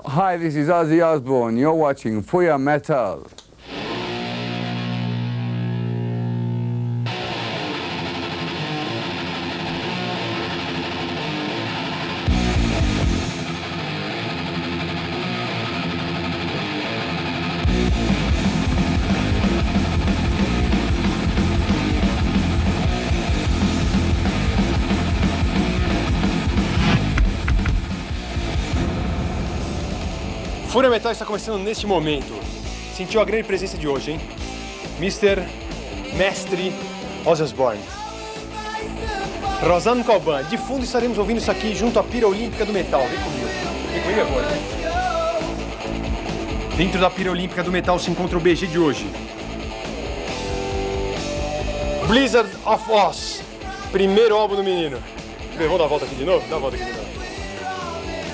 Hi, this is Ozzy Osbourne. You're watching Fúria Metal. Fúria Metal está começando neste momento. Sentiu a grande presença de hoje, hein? Mestre Ozzy Osbourne. Rosando Calban. De fundo estaremos ouvindo isso aqui junto à Pira Olímpica do Metal. Vem comigo. Vem comigo agora. Dentro da Pira Olímpica do Metal se encontra o BG de hoje. Blizzard of Oz. Primeiro álbum do menino. Vamos dar a volta aqui de novo? Dá a volta aqui de novo.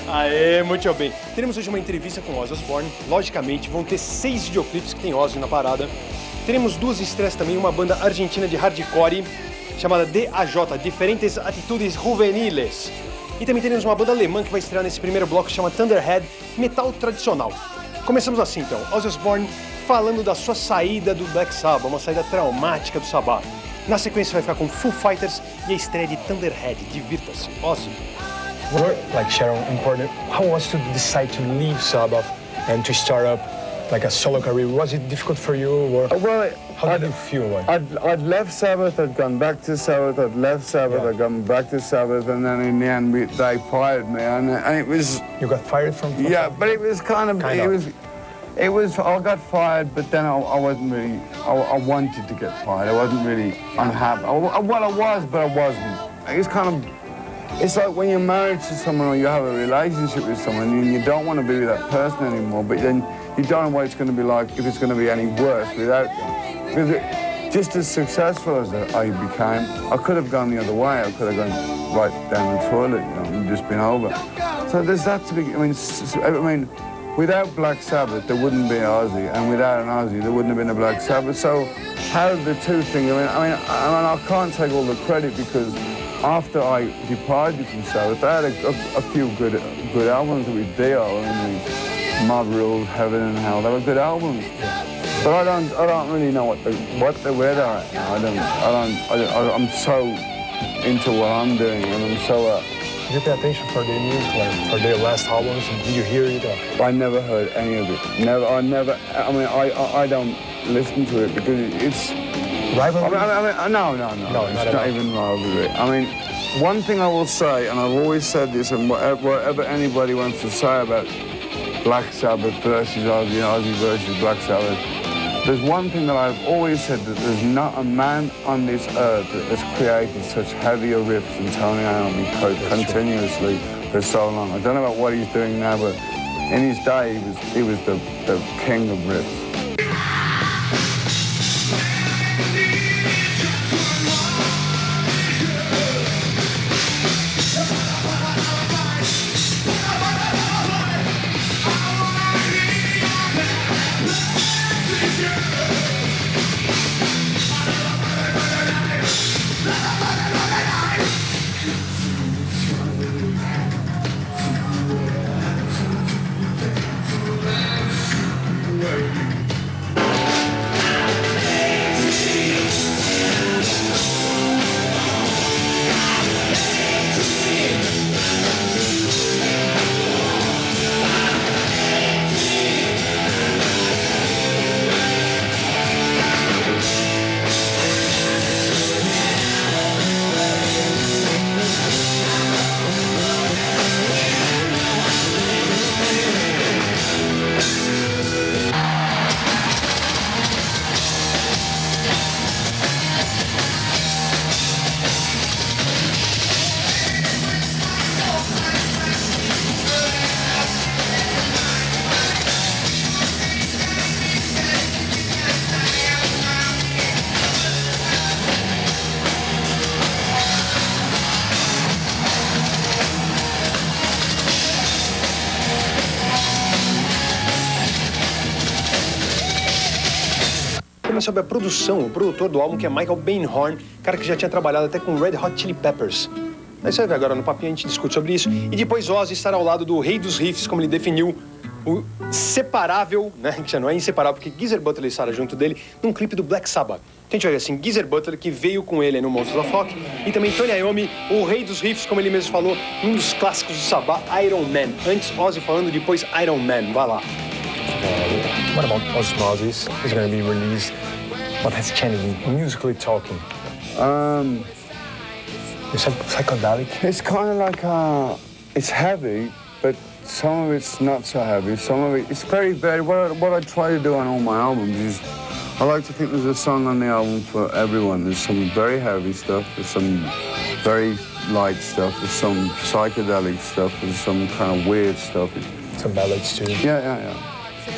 Aê, muito bem. Teremos hoje uma entrevista com Ozzy Osbourne. Logicamente, vão ter 6 videoclipes que tem Ozzy na parada. Teremos 2 estreias também, uma banda argentina de hardcore chamada DAJ, Diferentes Atitudes Juveniles. E também teremos uma banda alemã que vai estrear nesse primeiro bloco, que chama Thunderhead, metal tradicional. Começamos assim então, Ozzy Osbourne falando da sua saída do Black Sabbath, uma saída traumática do Sabbath. Na sequência vai ficar com Foo Fighters e a estreia de Thunderhead. Divirta-se, Ozzy. Like Sharon, important. How was to decide to leave Sabbath and to start up like a solo career? Was it difficult for you, or how did you feel? Like? I'd left Sabbath, I'd gone back to Sabbath, I'd left Sabbath, I'd gone back to Sabbath, and then in the end they fired me, and it was... You got fired from Yeah, Sabbath? but it was it was, I got fired, but then I wasn't really, I wanted to get fired. I wasn't really unhappy. I was, but I wasn't. It was kind of... It's like when you're married to someone or you have a relationship with someone and you don't want to be with that person anymore, but then you don't know what it's going to be like, if it's going to be any worse without them. Because just as successful as I became, I could have gone the other way. I could have gone right down the toilet, you know, and just been over. So there's that to be, I mean, without Black Sabbath, there wouldn't be Ozzy, and without an Ozzy, there wouldn't have been a Black Sabbath. So how the two things, I can't take all the credit because after I departed from Sabbath, I had a few good albums with Dio and Mob Rules, Heaven and Hell. They were good albums, but I don't really know where they're at now. I'm so into what I'm doing, and I'm so. Did you pay attention for their music, like for their last albums? Did you hear it? I never heard any of it. Never. I don't listen to it because it's. Rivalry? No, it's not even rivalry. I mean, one thing I will say, and I've always said this, and whatever anybody wants to say about Black Sabbath versus Ozzy, Ozzy versus Black Sabbath, there's one thing that I've always said, that there's not a man on this earth that has created such heavier riffs than Tony Iommi continuously for so long. I don't know about what he's doing now, but in his day, he was the king of riffs. Sobre a produção, o produtor do álbum, que é Michael Bainhorn, cara que já tinha trabalhado até com Red Hot Chili Peppers. Aí você vai ver agora no papinho, a gente discute sobre isso. E depois Ozzy estará ao lado do rei dos riffs, como ele definiu, o separável, né, que já não é inseparável, porque Geezer Butler estará junto dele num clipe do Black Sabbath. Então a gente vai ver assim, Geezer Butler, que veio com ele no Monsters of Rock, e também Tony Iommi, o rei dos riffs, como ele mesmo falou, um dos clássicos do Sabbath, Iron Man. Antes Ozzy falando, depois Iron Man. Vai lá. What about Osmosis? It's going to be released. What has changed musically talking? You said psychedelic? It's kind of like, it's heavy, but some of it's not so heavy. Some of it's very, very, what I try to do on all my albums is, I like to think there's a song on the album for everyone. There's some very heavy stuff, there's some very light stuff, there's some psychedelic stuff, there's some kind of weird stuff. Some ballads too. Yeah.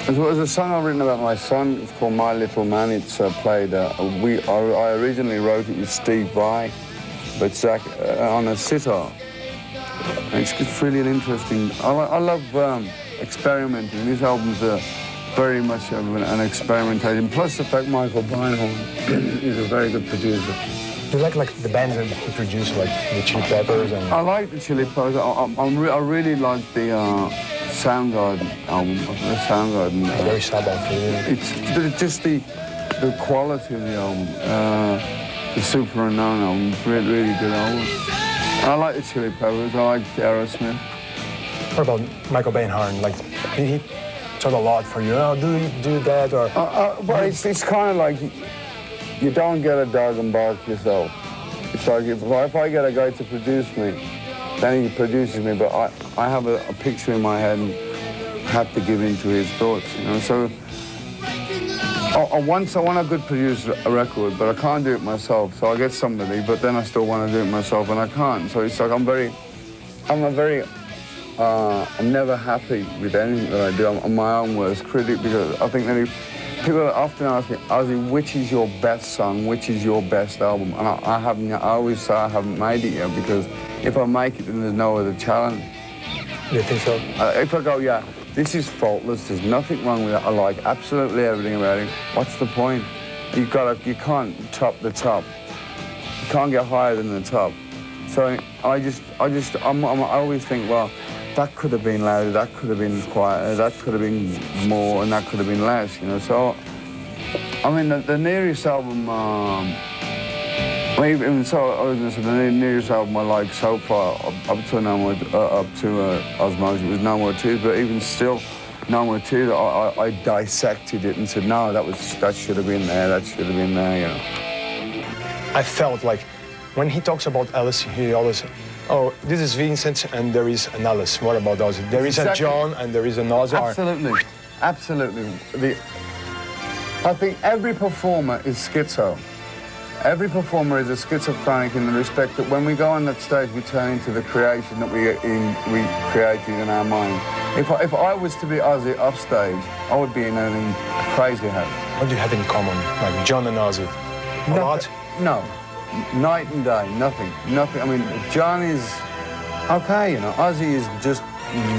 There's a song I've written about my son. It's called My Little Man. It's played. I originally wrote it with Steve Vai, but Zach on a sitar. And it's really an interesting. I love experimenting. These albums are very much of an experimentation. Plus the fact Michael Beinhorn is a very good producer. Do you like the bands that he produced, like the Chili Peppers? And I like the Chili Peppers. I really like the Soundgarden album. The Soundgarden. Very Sabbath. It's just the quality of the album. The Super Unknown album, really good album. I like the Chili Peppers. I like Aerosmith. What about Michael Beinhorn? Like he taught a lot for you. Oh, do you do that or? Well, it's kind of like you don't get a dog and bark yourself. It's like if I get a guy to produce me, then he produces me, but I have a picture in my head and have to give in to his thoughts, you know. So I want a good producer record, but I can't do it myself. So I get somebody, but then I still want to do it myself, and I can't. So it's like I'm never happy with anything that I do. I'm my own worst critic because I think that people often ask me, Ozzy, which is your best song? Which is your best album? And I always say I haven't made it yet because if I make it, then there's no other challenge. You think so? If I go, yeah, this is faultless, there's nothing wrong with it, I like absolutely everything about it, what's the point? You can't top the top. You can't get higher than the top. So I always think, well, that could have been louder, that could have been quieter, that could have been more, and that could have been less, you know. So, I mean, the nearest album, even so, I was going to say the nearest album I like so far, up to Osmosis, was No More Tears, but even still, No More Tears, I dissected it and said, no, that should have been there, that should have been there, you know. I felt like when he talks about Alice, he always says, oh, this is Vincent and there is an Alice. What about Ozzy? There is a John and there is an Ozzy. Absolutely. I think every performer is schizo. Every performer is a schizophrenic in the respect that when we go on that stage, we turn into the creation that we created in our mind. If I was to be Ozzy off stage, I would be in anything crazy happy. What do you have in common, like John and Ozzy? A lot? No. Night and day, nothing. I mean, John is okay, you know. Ozzy is just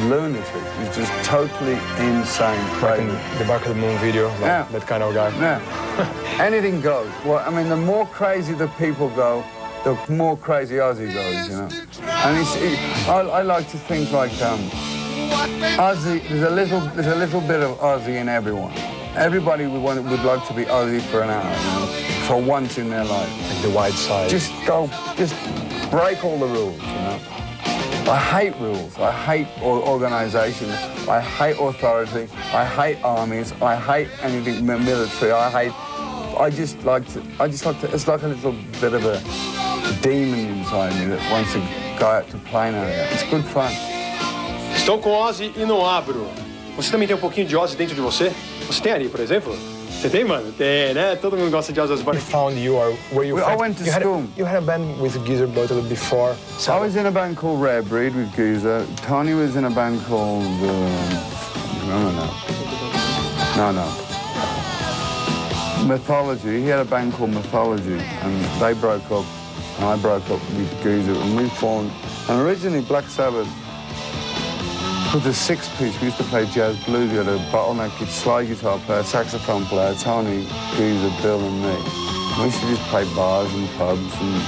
lunatic. He's just totally insane. Like in the Back of the Moon video, like that kind of guy. Yeah. Anything goes. Well, I mean, the more crazy the people go, the more crazy Ozzy goes, you know. And I like to think like Ozzy. There's a little bit of Ozzy in everyone. Everybody would like to be Ozzy for an hour, you know, for once in their life. Like the White Side. Just break all the rules, you know. I hate rules. I hate organization. I hate authority. I hate armies. I hate anything military. I just like to, it's like a little bit of a demon inside me that wants to go out to play now. It's good fun. Estou com Ozzy e não abro. Você também tem um pouquinho de Ozzy dentro de você? Você tem ali, por exemplo? Você tem, mano? Tem, né? Todo mundo gosta de Ozzy Osbourne. I found you, or were you? I went to school. You had a band with Geezer Butler before. So I was in a band called Rare Breed with Geezer. Tony was in a band called No. Mythology. He had a band called Mythology, and they broke up, and I broke up with Geezer, and we formed. And originally, Black Sabbath was a six-piece. We used to play jazz blues. We had a bottleneck slide guitar player, saxophone player, Tony, Geezer, Bill, and me. We used to just play bars and pubs and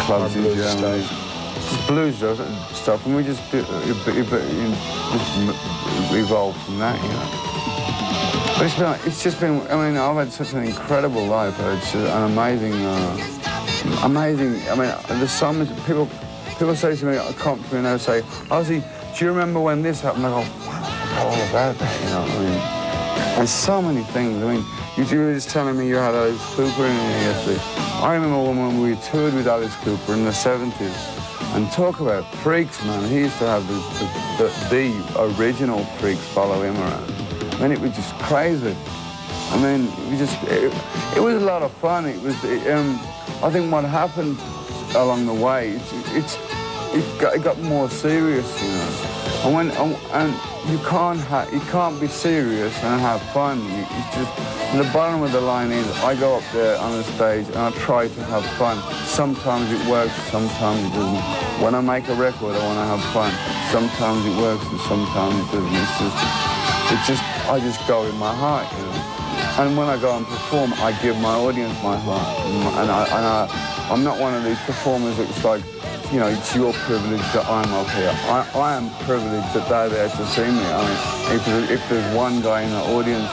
clubs in Germany. blues stuff, and we just evolved from that, you know. But it's just been, I mean, I've had such an incredible life. It's just an amazing, I mean, the summers, people say to me, come to me and they say, Ozzy, do you remember when this happened? I go, wow, I forgot all about that, you know. I mean, there's so many things. I mean, you were just telling me you had Alice Cooper in here yesterday. I remember when we toured with Alice Cooper in the 70s, and talk about freaks, man. He used to have the original freaks follow him around. I mean, it was just crazy. I mean, it was a lot of fun. I think what happened along the way, it got more serious, you know. And you can't be serious and have fun. It's just, the bottom of the line is, I go up there on the stage and I try to have fun. Sometimes it works, sometimes it doesn't. When I make a record, I want to have fun. Sometimes it works and sometimes it doesn't. I just go with my heart, you know. And when I go and perform, I give my audience my heart. And I'm not one of these performers that's like, you know, it's your privilege that I'm up here. I am privileged that they're there to see me. I mean, if there's one guy in the audience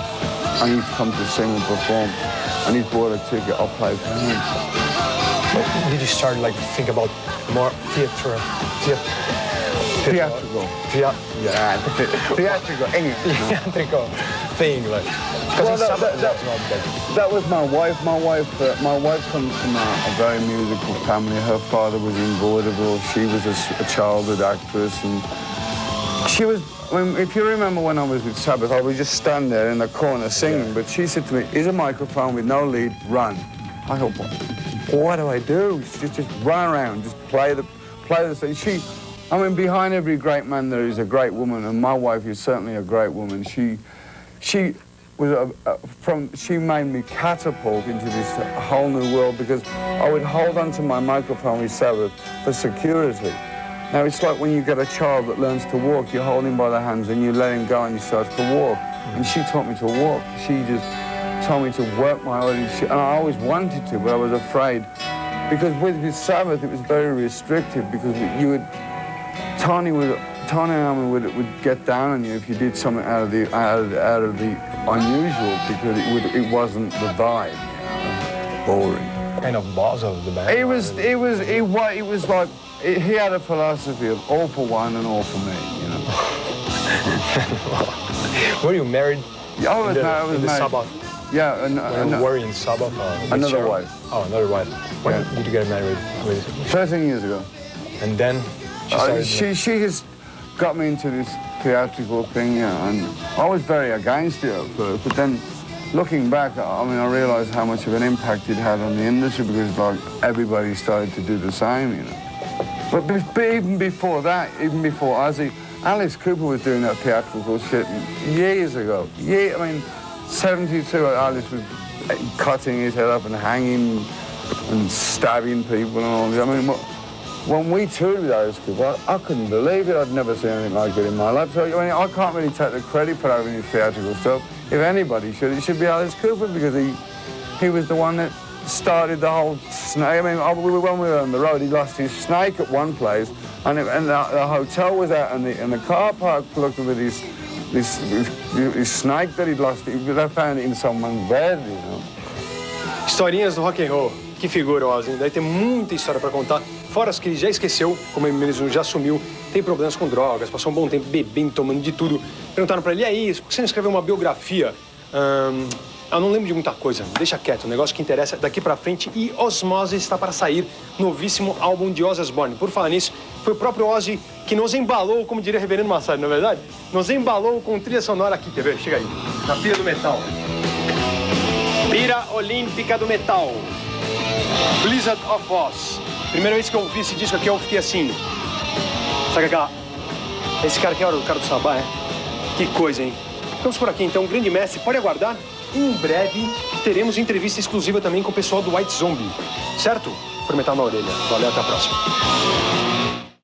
and he's come to sing and perform and he's bought a ticket, I'll play for him. Did you start like think about more theatrical? Theatrical thing, like. Well, that was my wife. My wife comes from a very musical family. Her father was in vaudeville. She was a childhood actress, and she was. I mean, if you remember when I was with Sabbath, I would just stand there in the corner singing. Yeah. But she said to me, "Here's a microphone with no lead. Run." I go, "What do I do?" She just run around, just play the thing. I mean, behind every great man there is a great woman, and my wife is certainly a great woman. She made me catapult into this whole new world, because I would hold onto my microphone with Sabbath for security. Now, it's like when you get a child that learns to walk, you hold him by the hands and you let him go and he starts to walk. And she taught me to walk. She just told me to work my audience, and I always wanted to, but I was afraid. Because with Sabbath, it was very restrictive, because Tony and Amy would get down on you if you did something out of the unusual, because it wasn't the vibe, you know, boring. Kind of boss of the band. It was like he had a philosophy of all for one and all for me, you know. Were you married? Yeah, I was married. Sabbath. Yeah, were you in Sabbath? Another wife. Oh, another wife. When did you get married? 13 years ago. And then she has got me into this theatrical thing, yeah, and I was very against it at first, but then looking back, I mean, I realized how much of an impact it had on the industry, because like everybody started to do the same, you know. But even before that, even before Ozzy, Alice Cooper was doing that theatrical shit years ago. Yeah, I mean, 72, Alice was cutting his head up and hanging and stabbing people and all that. I mean, when we toured with Alice Cooper, I couldn't believe it. I'd never seen anything like it in my life. So, I mean, I can't really take the credit for having his theatrical stuff. If anybody should, it should be Alice Cooper, because he was the one that started the whole snake. I mean, when we were on the road, he lost his snake at one place, and the hotel was out, and the car park looking with his snake that he'd lost. They found it in someone's bed, you know. Historinhas do rock and roll. Que figura, Ozzy. Deve ter muita história pra contar. Fora as que ele já esqueceu, como ele mesmo já assumiu, tem problemas com drogas, passou um bom tempo bebendo, tomando de tudo. Perguntaram pra ele, e aí, por que você não escreveu uma biografia? Eu não lembro de muita coisa, deixa quieto, o negócio que interessa é daqui pra frente. E Osmose está para sair, novíssimo álbum de Ozzy Osbourne. Por falar nisso, foi o próprio Ozzy que nos embalou, como diria Reverendo Massari, não é verdade? Nos embalou com trilha sonora aqui, quer ver? Chega aí, na Pira do Metal. Pira Olímpica do Metal. Blizzard of Oz. Primeira vez que eu ouvi esse disco aqui, eu fiquei assim... Sabe aquela... Esse cara aqui é o cara do Sabá, é? Que coisa, hein? Ficamos por aqui, então. Um grande mestre. Pode aguardar. Em breve, teremos entrevista exclusiva também com o pessoal do White Zombie. Certo? Por Metal na Orelha. Valeu, até a próxima.